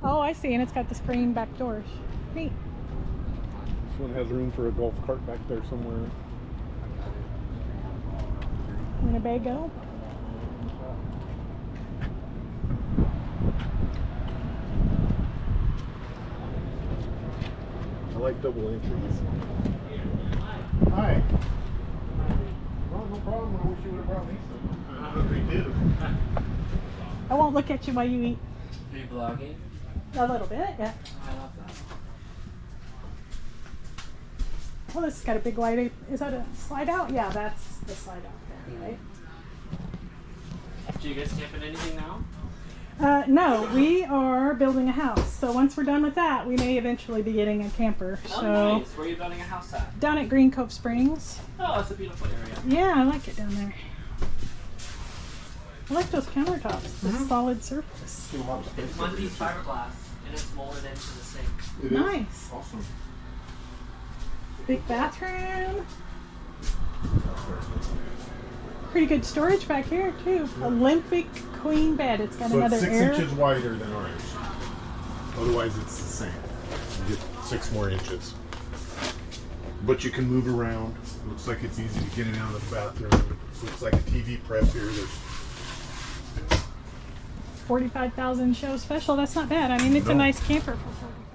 Oh, I see, and it's got the screen back doors. Neat. This one has room for a golf cart back there somewhere. Winnebago. I like double entries. Hi. Well, no problem. I wish you would have brought me some. I'm hungry too. I won't look at you while you eat. Are you vlogging? A little bit, yeah. I love that. Well, this has got a big light. Is that a slide out? Yeah, that's the slide out there, right? Do you guys camping anything now? No, we are building a house. So once we're done with that, we may eventually be getting a camper. Oh, So nice. Where are you building a house at? down at Green Cove Springs. Oh, it's a beautiful area. Yeah, I like it down there. I like those countertops, the solid surface. It's one piece fiberglass, and it's molded into the sink. It Nice. is. Awesome. Big bathroom. Pretty good storage back here too. Olympic queen bed. It's got So another it's 6 air. inches wider than ours. Otherwise, it's the same. You get 6 more inches. But you can move around. Looks like it's easy to get in and out of the bathroom. Looks like a TV prep here. There's 45,000 show special. That's not bad. I mean, it's a No. nice camper for 45.